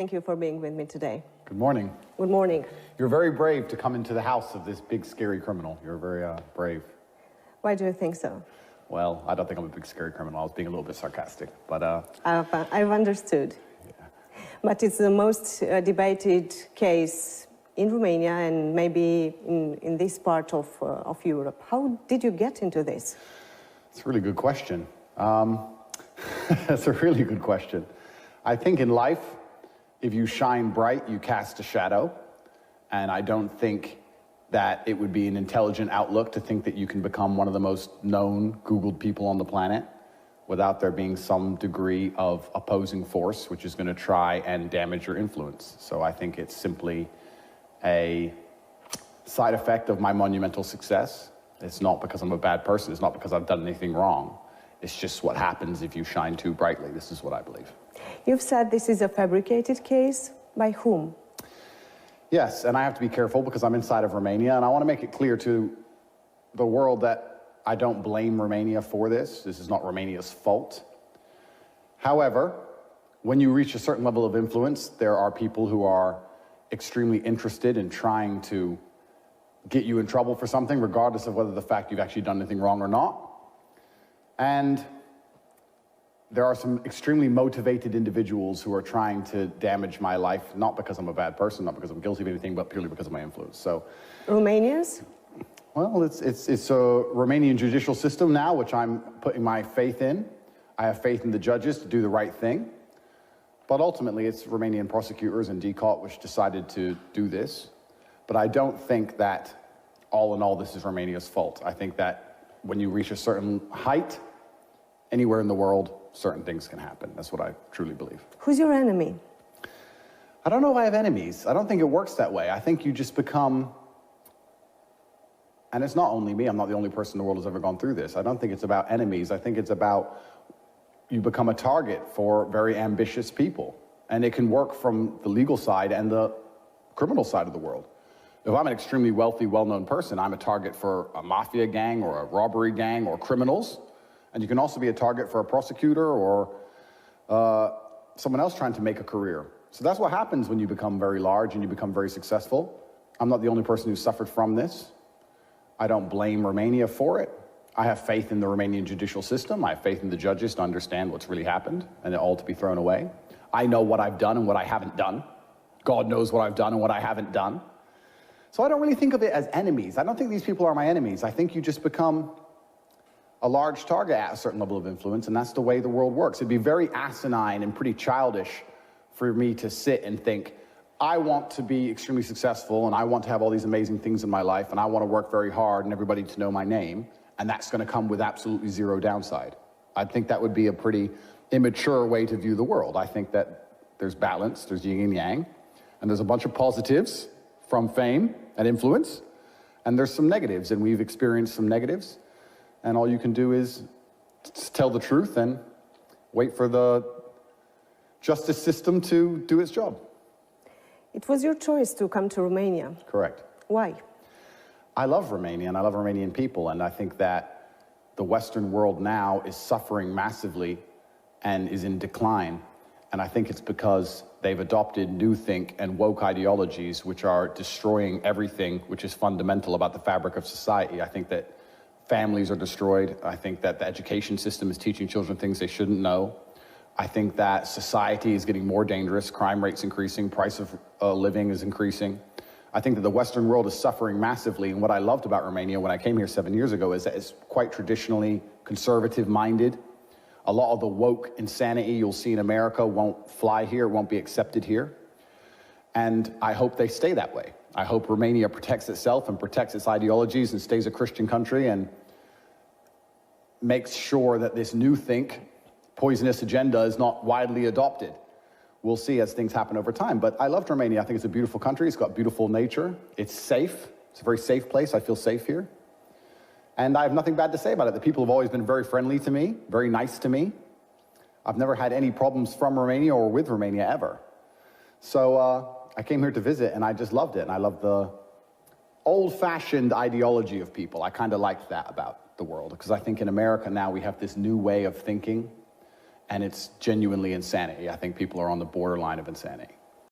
Thank you for being with me today. Good morning. Good morning. You're very brave to come into the house of this big, scary criminal. You're very brave. Why do you think so? Well, I don't think I'm a big, scary criminal. I was being a little bit sarcastic, but... I've understood. Yeah. But it's the most debated case in Romania and maybe in this part of Europe. How did you get into this? It's a really good question. That's a really good question. I think in life, if you shine bright, you cast a shadow. And I don't think that it would be an intelligent outlook to think that you can become one of the most known, Googled people on the planet without there being some degree of opposing force, which is going to try and damage your influence. So I think it's simply a side effect of my monumental success. It's not because I'm a bad person. It's not because I've done anything wrong. It's just what happens if you shine too brightly. This is what I believe. You've said this is a fabricated case. By whom? Yes, and I have to be careful because I'm inside of Romania, and I want to make it clear to the world that I don't blame Romania for this. This is not Romania's fault. However, when you reach a certain level of influence, there are people who are extremely interested in trying to get you in trouble for something, regardless of whether the fact you've actually done anything wrong or not. And there are some extremely motivated individuals who are trying to damage my life, not because I'm a bad person, not because I'm guilty of anything, but purely because of my influence. So, Romanians? Well, it's a Romanian judicial system now, which I'm putting my faith in. I have faith in the judges to do the right thing. But ultimately, it's Romanian prosecutors and DCOT which decided to do this. But I don't think that, all in all, this is Romania's fault. I think that when you reach a certain height, anywhere in the world, certain things can happen. That's what I truly believe. Who's your enemy? I don't know if I have enemies. I don't think it works that way. I think you just become, and it's not only me, I'm not the only person in the world who's ever gone through this. I don't think it's about enemies. I think it's about you become a target for very ambitious people. And it can work from the legal side and the criminal side of the world. If I'm an extremely wealthy, well-known person, I'm a target for a mafia gang or a robbery gang or criminals. And you can also be a target for a prosecutor or someone else trying to make a career. So that's what happens when you become very large and you become very successful. I'm not the only person who suffered from this. I don't blame Romania for it. I have faith in the Romanian judicial system. I have faith in the judges to understand what's really happened and it all to be thrown away. I know what I've done and what I haven't done. God knows what I've done and what I haven't done. So I don't really think of it as enemies. I don't think these people are my enemies. I think you just become a large target at a certain level of influence, and that's the way the world works. It'd be very asinine and pretty childish for me to sit and think, I want to be extremely successful, and I want to have all these amazing things in my life, and I want to work very hard and everybody to know my name, and that's going to come with absolutely zero downside. I think that would be a pretty immature way to view the world. I think that there's balance, there's yin and yang, and there's a bunch of positives from fame and influence, and there's some negatives, and we've experienced some negatives. And all you can do is tell the truth and wait for the justice system to do its job. It was your choice to come to Romania. Correct. Why? I love Romania and I love Romanian people, and I think that the Western world now is suffering massively and is in decline. And I think it's because they've adopted newthink and woke ideologies which are destroying everything which is fundamental about the fabric of society. I think that families are destroyed. I think that the education system is teaching children things they shouldn't know. I think that society is getting more dangerous. Crime rate's increasing. Price of living is increasing. I think that the Western world is suffering massively. And what I loved about Romania when I came here 7 years ago is that it's quite traditionally conservative-minded. A lot of the woke insanity you'll see in America won't fly here, won't be accepted here. And I hope they stay that way. I hope Romania protects itself and protects its ideologies and stays a Christian country and makes sure that this new poisonous agenda is not widely adopted. We'll see as things happen over time. But I loved Romania. I think it's a beautiful country. It's got beautiful nature. It's safe. It's a very safe place. I feel safe here. And I have nothing bad to say about it. The people have always been very friendly to me, very nice to me. I've never had any problems from Romania or with Romania ever. So I came here to visit and I just loved it. And I love the old-fashioned ideology of people. I kind of liked that about the world, because I think in America now we have this new way of thinking, and it's genuinely insanity. I think people are on the borderline of insanity.